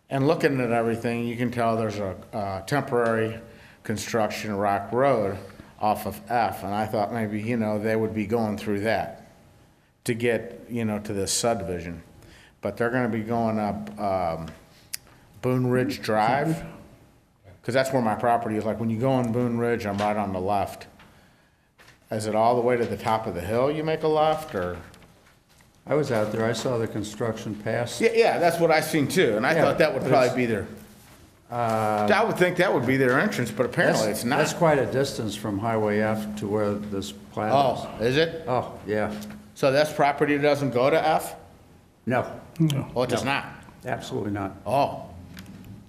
and looking at everything, you can tell there's a temporary construction rock road off of F, and I thought maybe, you know, they would be going through that to get, you know, to this subdivision. But they're gonna be going up Boone Ridge Drive, because that's where my property is. Like when you go on Boone Ridge, I'm right on the left. Is it all the way to the top of the hill you make a left, or? I was out there, I saw the construction pass. Yeah, that's what I seen too, and I Yeah, thought that would but probably it's- be their, I would think that would be their entrance, but apparently it's That's not. quite a distance from Highway F to where this plat is. Oh, is it? Oh, yeah. So this property doesn't go to F? No, Oh, it does not? absolutely not. Oh,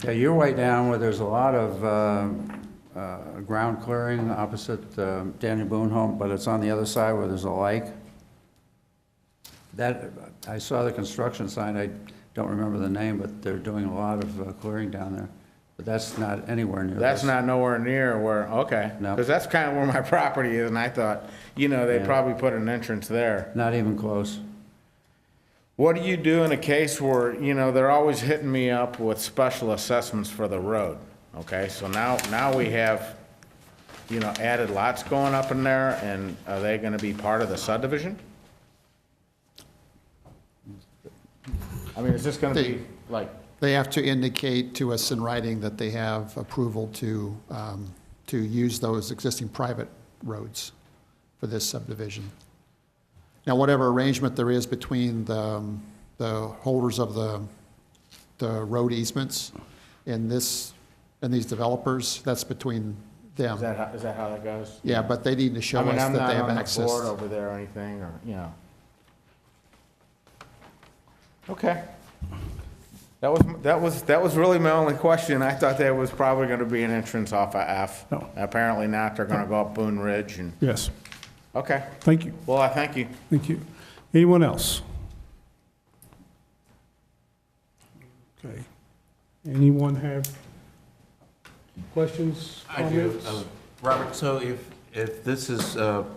Yeah, you're way down where there's a lot of ground clearing opposite Daniel Boone home, but it's on the other side where there's a lake. That, I saw the construction sign, I don't remember the name, but they're doing a lot of clearing down there. But that's not anywhere near this. that's not nowhere near where, okay. No. Because that's kind of where my property is, and I thought, you know, they'd Yeah. probably put an entrance there. Not even close. What do you do in a case where, you know, they're always hitting me up with special assessments for the road? Okay, so now we have, you know, added lots going up in there, and are they gonna be part of the subdivision? I mean, is this gonna be like, They have to indicate to us in writing that they have approval to use those existing private roads for this subdivision. Now, whatever arrangement there is between the holders of the road easements in these developers, that's between them. is that how that goes? Yeah, but they need to show I mean, us I'm that not they have on the access. board over there or anything, or, you know. Okay. That was really my only question. I thought there was probably gonna be an entrance off of F. No. Apparently not. They're gonna go up Boone Ridge and, Yes, okay. thank you, Well, I thank you. thank you. Anyone else? Okay. Anyone have questions, I do. comments? Robert, so if this is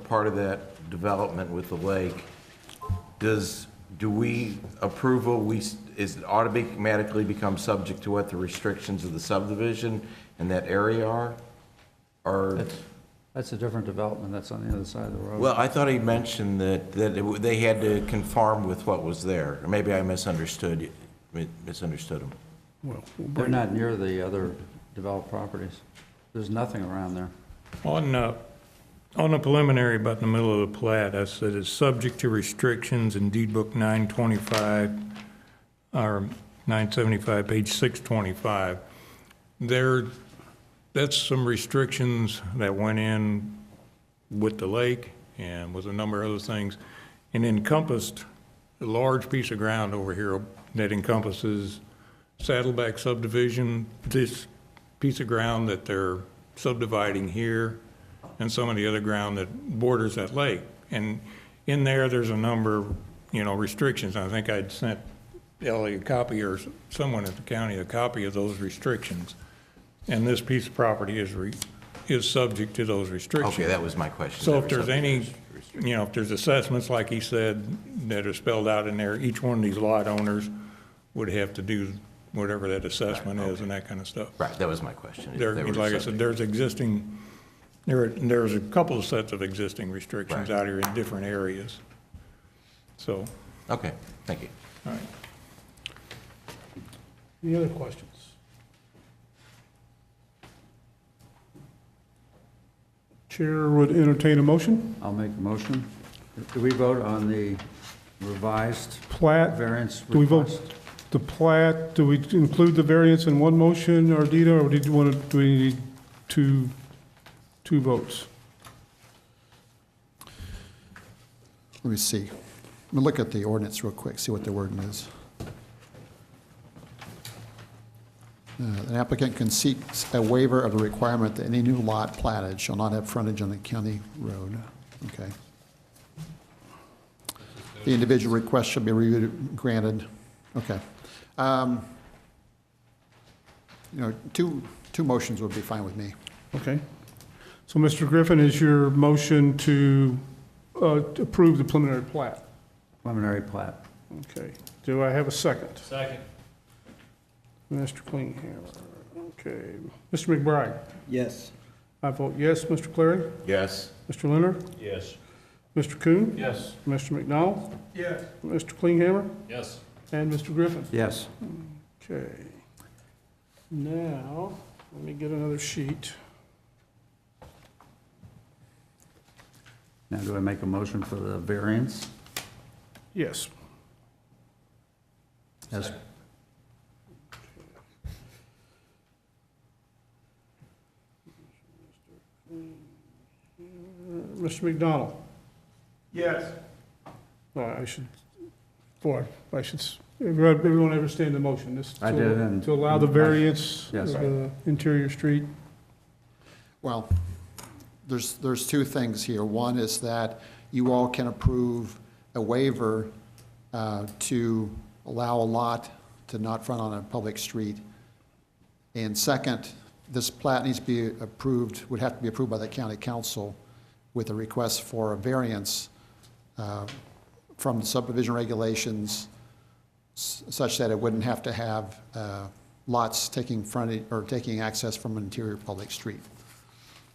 part of that development with the lake, do we approval, is it automatically become subject to what the restrictions of the subdivision in that area are? Or, That's a different development, that's on the other side of the road. well, I thought he mentioned that they had to conform with what was there. Or maybe I misunderstood him. Well, we'll They're bring- not near the other developed properties. There's nothing around there. On the preliminary, about in the middle of the plat, I said it's subject to restrictions in deed book 925, or 975, page 625. That's some restrictions that went in with the lake and with a number of other things, and encompassed a large piece of ground over here that encompasses Saddleback subdivision, this piece of ground that they're subdividing here, and some of the other ground that borders that lake. And in there's a number of, restrictions. I think I'd sent Ellie a copy, or someone at the county a copy of those restrictions. And this piece of property is subject to those restrictions. Okay, that was my question. So if there's any, if there's assessments, like he said, that are spelled out in there, each one of these lot owners would have to do whatever that assessment is and that kind of stuff. Right, that was my question. if There, they were like I subject. said, there's a couple of sets of existing restrictions Right. out here in different areas. So, Okay, thank you. all right. Any other questions? Chair would entertain a motion. I'll make a motion. Do we vote on the revised Plat, variance do we vote request? the plat, do we include the variance in one motion, Ardita, or did you want to, do we need two votes? Let me see. Let me look at the ordinance real quick, see what the wording is. An applicant can seek a waiver of the requirement that any new lot platted shall not have frontage on the county road. Okay. The individual request shall be reviewed and granted. Okay. Two motions would be fine with me. Okay. So, Mr. Griffin, is your motion to approve the preliminary plat? Preliminary plat. Okay. Do I have a second? Second. Mr. Klinghammer. Okay. Mr. McBride? Yes. I vote yes. Mr. Clary? Yes. Mr. Leonard? Yes. Mr. Kuhn? Yes. Mr. McDonald? Yes. Mr. Klinghammer? Yes. And Mr. Griffin? Yes. Okay. Now, let me get another sheet. Now, do I make a motion for the variance? Yes. As Mr. McDonald? Yes. Well, everyone understand the motion? This is I did, and- to allow the variance Yes. of the interior street? Well, there's two things here. One is that you all can approve a waiver to allow a lot to not front on a public street. And second, this plat needs to be approved, would have to be approved by the county council with a request for a variance from the subdivision regulations such that it wouldn't have to have lots taking frontage or taking access from an interior public street.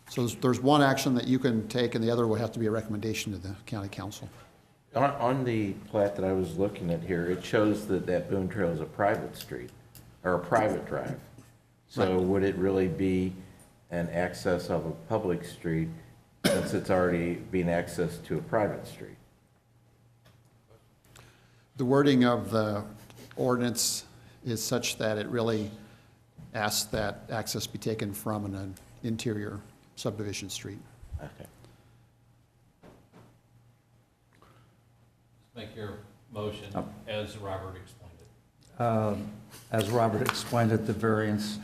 So there's one action that you can take, and the other will have to be a recommendation to the county council. On the plat that I was looking at here, it shows that Boone Trail is a private street, or a private drive. So would it really be an access of a public street since it's already being accessed to a private street? The wording of the ordinance is such that it really asks that access be taken from an interior subdivision street. Okay. Make your motion as Robert explained it. As Robert explained it, the variance,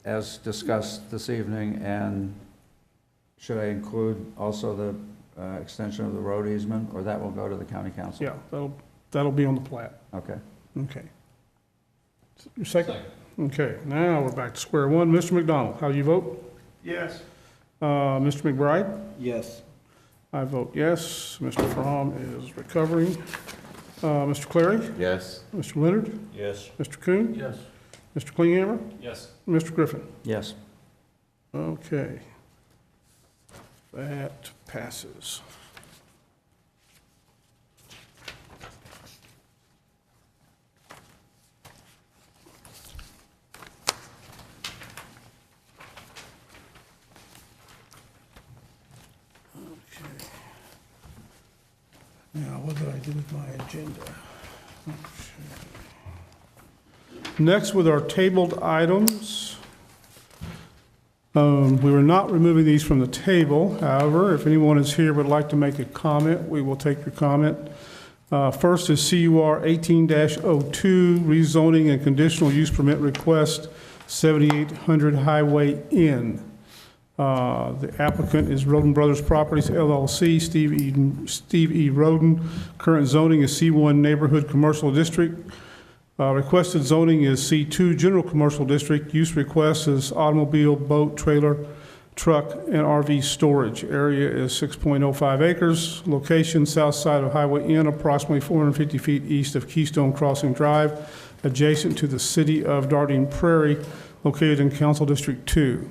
as discussed this evening, and should I include also the extension of the road easement, or that will go to the county council? Yeah, that'll be on the plat. Okay. Okay. Your second? Okay, now we're back to square one. Mr. McDonald, how do you vote? Yes. Mr. McBride? Yes. I vote yes. Mr. Fromm is recovering. Mr. Clary? Yes? Mr. Leonard? Yes. Mr. Kuhn? Yes. Mr. Klinghammer? Yes. Mr. Griffin? Yes. Okay. That passes. Okay. Now, what did I do with my agenda? Okay. Next, with our tabled items. We were not removing these from the table. However, if anyone is here would like to make a comment, we will take your comment. First is CUR 18-02, rezoning and conditional use permit request, 7800 Highway Inn. The applicant is Roden Brothers Properties LLC, Steve E. Roden. Current zoning is C1 Neighborhood Commercial District. Requested zoning is C2 General Commercial District. Use request is automobile, boat, trailer, truck, and RV storage. Area is 6.05 acres. Location, south side of Highway N, approximately 450 feet east of Keystone Crossing Drive, adjacent to the city of Dardenne Prairie, located in Council District 2.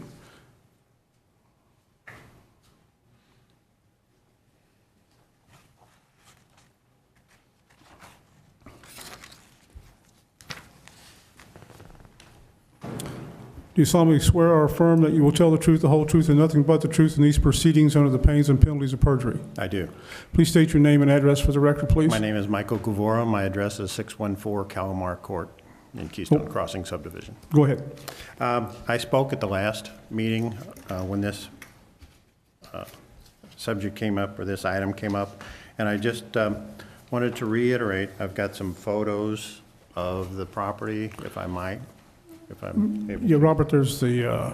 Do you solemnly swear or affirm that you will tell the truth, the whole truth, and nothing but the truth in these proceedings under the pains and penalties of perjury? I do. Please state your name and address for the record, please. My name is Michael Guvora. My address is 614 Calamar Court in Keystone Crossing subdivision. Go ahead. I spoke at the last meeting when this subject came up, or this item came up, and I just wanted to reiterate, I've got some photos of the property, if I might, if I'm able to. Yeah, Robert, there's the,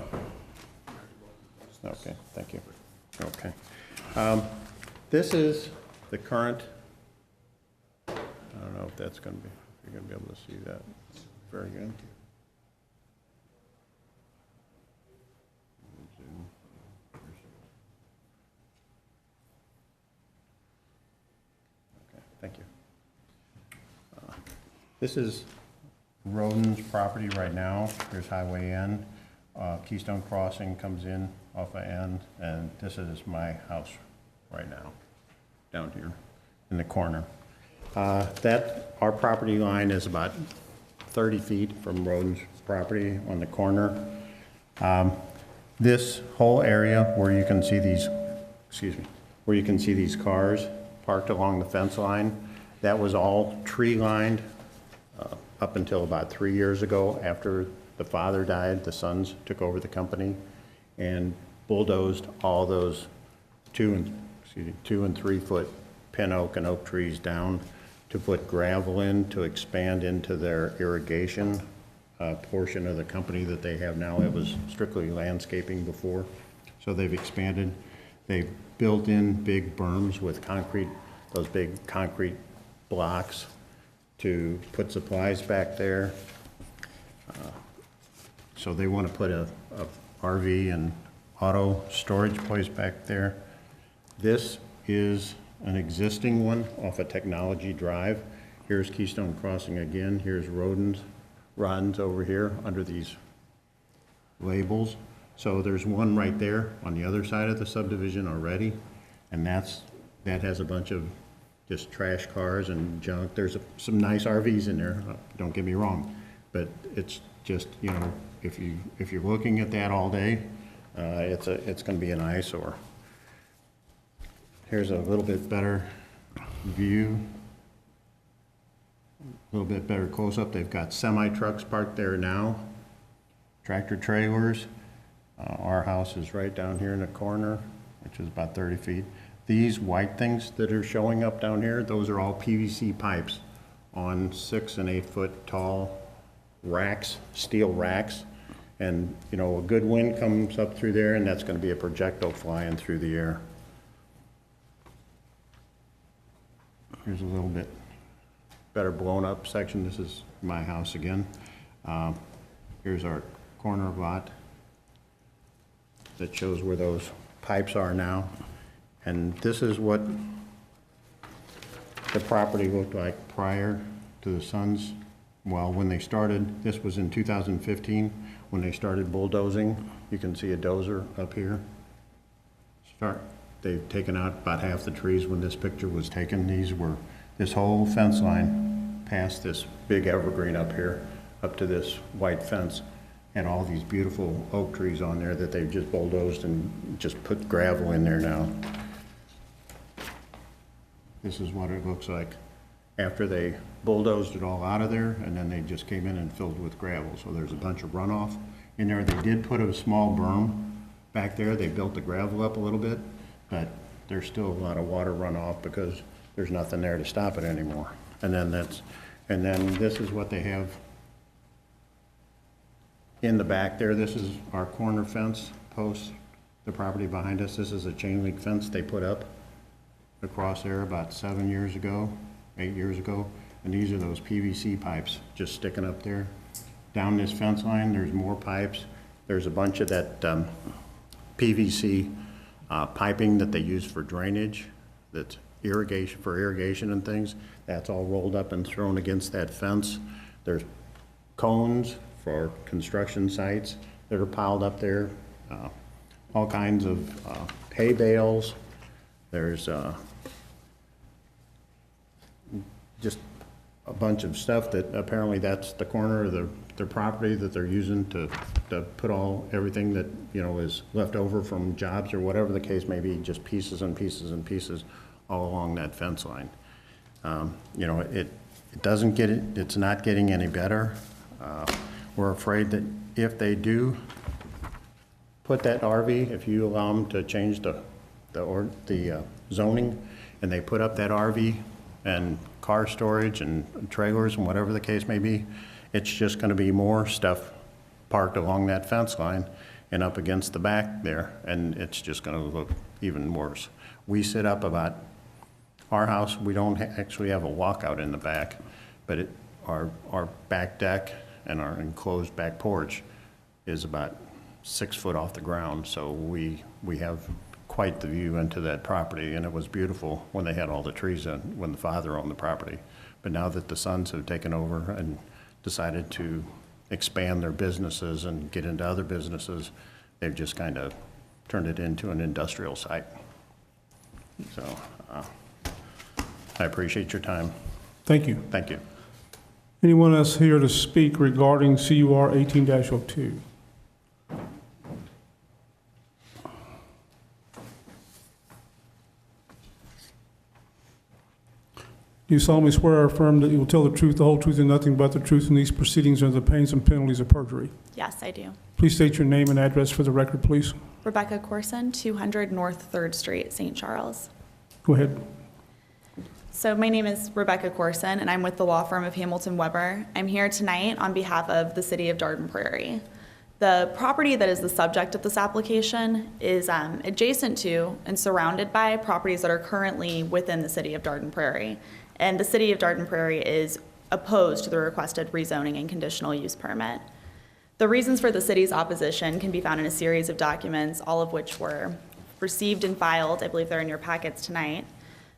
Okay, thank you. Okay. This is the current, I don't know if that's going to be, if you're going to be able to see that. Very good. Okay, thank you. This is Roden's property right now. Here's Highway N. Keystone Crossing comes in off of N, and this is my house right now, down here in the corner. Our property line is about 30 feet from Roden's property on the corner. This whole area where you can see these, where you can see these cars parked along the fence line, that was all tree lined up until about 3 years ago. After the father died, the sons took over the company and bulldozed all those 2 and 3 foot pin oak and oak trees down to put gravel in to expand into their irrigation portion of the company that they have now. It was strictly landscaping before, so they've expanded. They've built in big berms with concrete, those big concrete blocks to put supplies back there. So they want to put a RV and auto storage place back there. This is an existing one off of Technology Drive. Here's Keystone Crossing again. Here's Rodens over here under these labels. So there's one right there on the other side of the subdivision already, and that has a bunch of just trash cars and junk. There's some nice RVs in there, don't get me wrong, but it's just, you know, if you're looking at that all day, it's going to be an eyesore. Here's a little bit better view, a little bit better close-up. They've got semi-trucks parked there now, tractor trailers. Our house is right down here in the corner, which is about 30 feet. These white things that are showing up down here, those are all PVC pipes on 6 and 8 foot tall racks, steel racks. And, you know, a good wind comes up through there, and that's going to be a projectile flying through the air. Here's a little bit better blown up section. This is my house again. Here's our corner lot that shows where those pipes are now. And this is what the property looked like prior to the Suns. Well, when they started, this was in 2015, when they started bulldozing. You can see a dozer up here. They've taken out about half the trees when this picture was taken. This whole fence line past this big evergreen up here, up to this white fence, and all these beautiful oak trees on there that they've just bulldozed and just put gravel in there now. This is what it looks like after they bulldozed it all out of there, and then they just came in and filled with gravel. So there's a bunch of runoff in there. They did put a small berm back there. They built the gravel up a little bit, but there's still a lot of water runoff because there's nothing there to stop it anymore. And then this is what they have in the back there. This is our corner fence post, the property behind us. This is a chain link fence they put up across there about 7 years ago, 8 years ago. And these are those PVC pipes just sticking up there. Down this fence line, there's more pipes. There's a bunch of that PVC piping that they use for drainage, that's irrigation and things. That's all rolled up and thrown against that fence. There's cones for construction sites that are piled up there. All kinds of hay bales. There's just a bunch of stuff that apparently that's the corner of their property that they're using to put everything that, you know, is left over from jobs or whatever the case may be, just pieces and pieces and pieces all along that fence line. You know, it's not getting any better. We're afraid that if they do put that RV, if you allow them to change the zoning, and they put up that RV and car storage and trailers and whatever the case may be, it's just going to be more stuff parked along that fence line and up against the back there, and it's just going to look even worse. We sit up about our house. We don't actually have a walkout in the back, but our back deck and our enclosed back porch is about 6 foot off the ground, so we have quite the view into that property, and it was beautiful when they had all the trees in, when the father owned the property. But now that the sons have taken over and decided to expand their businesses and get into other businesses, they've just kind of turned it into an industrial site. So I appreciate your time. Thank you. Thank you. Anyone else here to speak regarding CUR 18-02? Do you solemnly swear or affirm that you will tell the truth, the whole truth, and nothing but the truth in these proceedings under the pains and penalties of perjury? Yes, I do. Please state your name and address for the record, please. Rebecca Corson, 200 North 3rd Street, St. Charles. Go ahead. So my name is Rebecca Corson, and I'm with the law firm of Hamilton Weber. I'm here tonight on behalf of the city of Dardenne Prairie. The property that is the subject of this application is adjacent to and surrounded by properties that are currently within the city of Dardenne Prairie. And the city of Dardenne Prairie is opposed to the requested rezoning and conditional use permit. The reasons for the city's opposition can be found in a series of documents, all of which were received and filed. I believe they're in your packets tonight.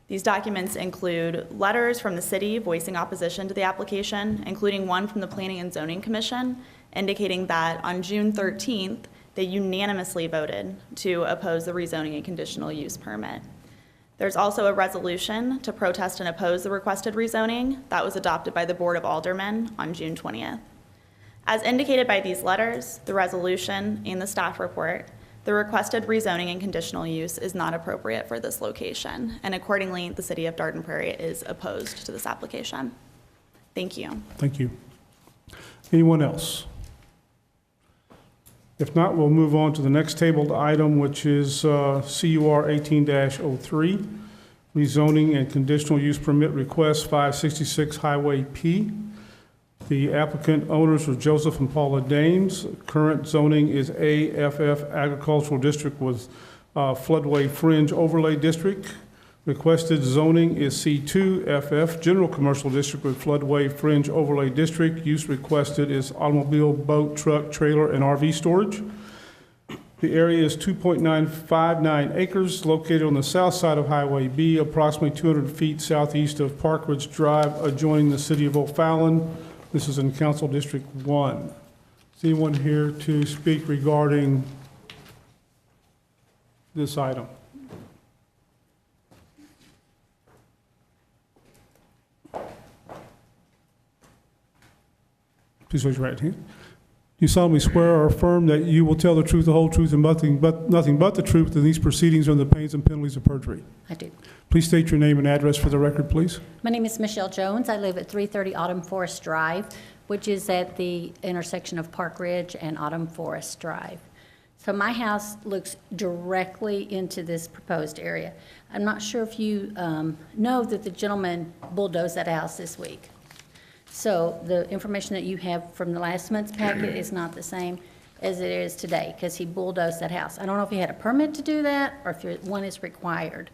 These documents include letters from the city voicing opposition to the application, including one from the Planning and Zoning Commission, indicating that on June 13th, they unanimously voted to oppose the rezoning and conditional use permit. There's also a resolution to protest and oppose the requested rezoning that was adopted by the Board of Aldermen on June 20th. As indicated by these letters, the resolution, and the staff report, the requested rezoning and conditional use is not appropriate for this location, and accordingly, the city of Dardenne Prairie is opposed to this application. Thank you. Thank you. Anyone else? If not, we'll move on to the next tabled item, which is CUR 18-03, rezoning and conditional use permit request 566 Highway P. The applicant owners are Joseph and Paula Dames. Current zoning is AFF Agricultural District with floodway fringe overlay district. Requested zoning is C2FF General Commercial District with floodway fringe overlay district. Use requested is automobile, boat, truck, trailer, and RV storage. The area is 2.959 acres, located on the south side of Highway B, approximately 200 feet southeast of Park Ridge Drive, adjoining the city of O'Fallon. This is in Council District 1. Is anyone here to speak regarding this item? Please raise your right hand. Do you solemnly swear or affirm that you will tell the truth, the whole truth, and nothing but the truth in these proceedings under the pains and penalties of perjury? I do. Please state your name and address for the record, please. My name is Michelle Jones. I live at 330 Autumn Forest Drive, which is at the intersection of Park Ridge and Autumn Forest Drive. So my house looks directly into this proposed area. I'm not sure if you know that the gentleman bulldozed that house this week. So the information that you have from the last month's packet is not the same as it is today, because he bulldozed that house. I don't know if he had a permit to do that or if one is required.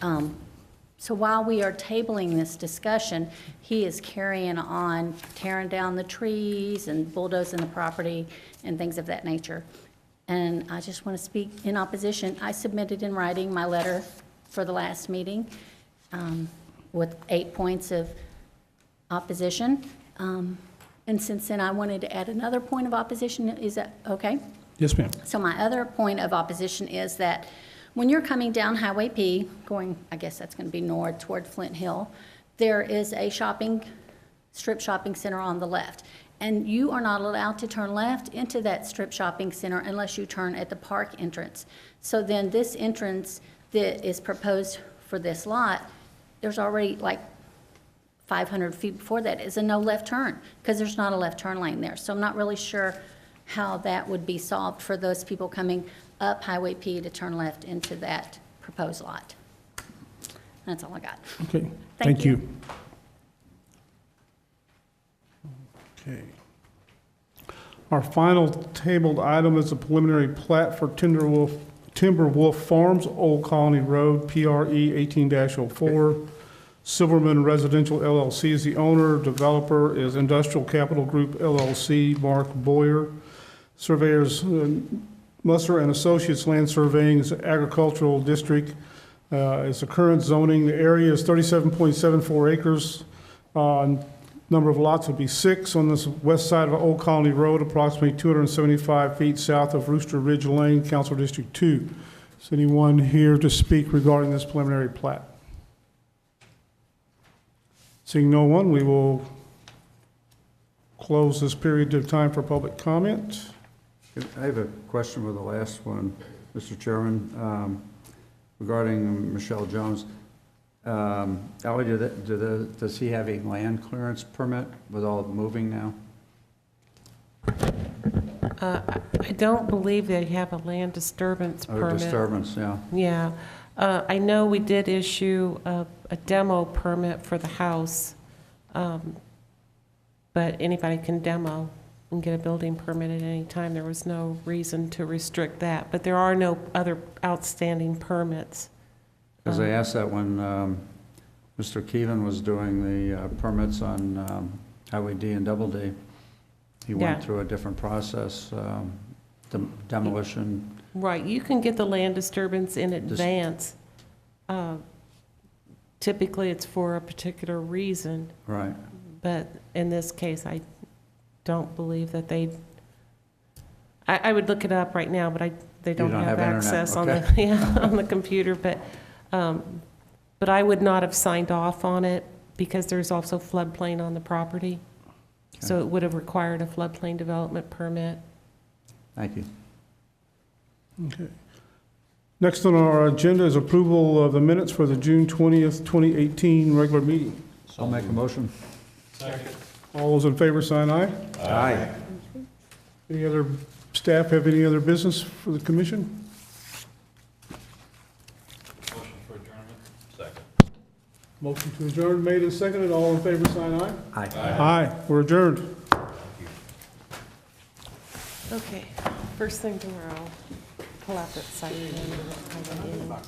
So while we are tabling this discussion, he is carrying on tearing down the trees and bulldozing the property and things of that nature. And I just want to speak in opposition. I submitted in writing my letter for the last meeting with 8 points of opposition. And since then, I wanted to add another point of opposition. Is that okay? Yes, ma'am. So my other point of opposition is that when you're coming down Highway P, going, I guess that's going to be north toward Flint Hill, there is a strip shopping center on the left. And you are not allowed to turn left into that strip shopping center unless you turn at the park entrance. So then this entrance that is proposed for this lot, there's already like 500 feet before that is a no left turn, because there's not a left turn lane there. So I'm not really sure how that would be solved for those people coming up Highway P to turn left into that proposed lot. That's all I got. Okay, thank you. Okay. Our final tabled item is a preliminary plat for Timberwolf Farms, Old Colony Road, PRE 18-04. Silverman Residential LLC is the owner. Developer is Industrial Capital Group LLC, Mark Boyer. Surveyors Musser and Associates Land Surveying is Agricultural District. Is the current zoning. The area is 37.74 acres. Number of lots would be 6 on this west side of Old Colony Road, approximately 275 feet south of Rooster Ridge Lane, Council District 2. Is anyone here to speak regarding this preliminary plat? Seeing no one, we will close this period of time for public comment. I have a question with the last one, Mr. Chairman, regarding Michelle Jones. Ellie, does he have a land clearance permit with all the moving now? I don't believe they have a land disturbance Or permit. disturbance, yeah. Yeah. I know we did issue a demo permit for the house, but anybody can demo and get a building permit at any time. There was no reason to restrict that, but there are no other outstanding permits. Because I asked that when Mr. Keevan was doing the permits on Highway D and Double D. He went Yeah. through a different process, demolition. Right, you can get the land disturbance in advance. Typically, it's for a particular reason, Right. but in this case, I don't believe that I would look it up right now, but they don't don't have have internet, access on okay. the, yeah, on the computer, but I would not have signed off on it because there's also floodplain on the property. So it would have required a floodplain development permit. Thank you. Okay. Next on our agenda is approval of the minutes for the June 20th, 2018 regular meeting. I'll make a motion. All those in favor, sign aye. Aye. Any other staff have any other business for the commission? Motion for adjournment? Second. Motion to adjourn made and seconded. All in favor, sign aye. Aye. Aye. We're adjourned. Okay, first thing tomorrow, pull out that site plan.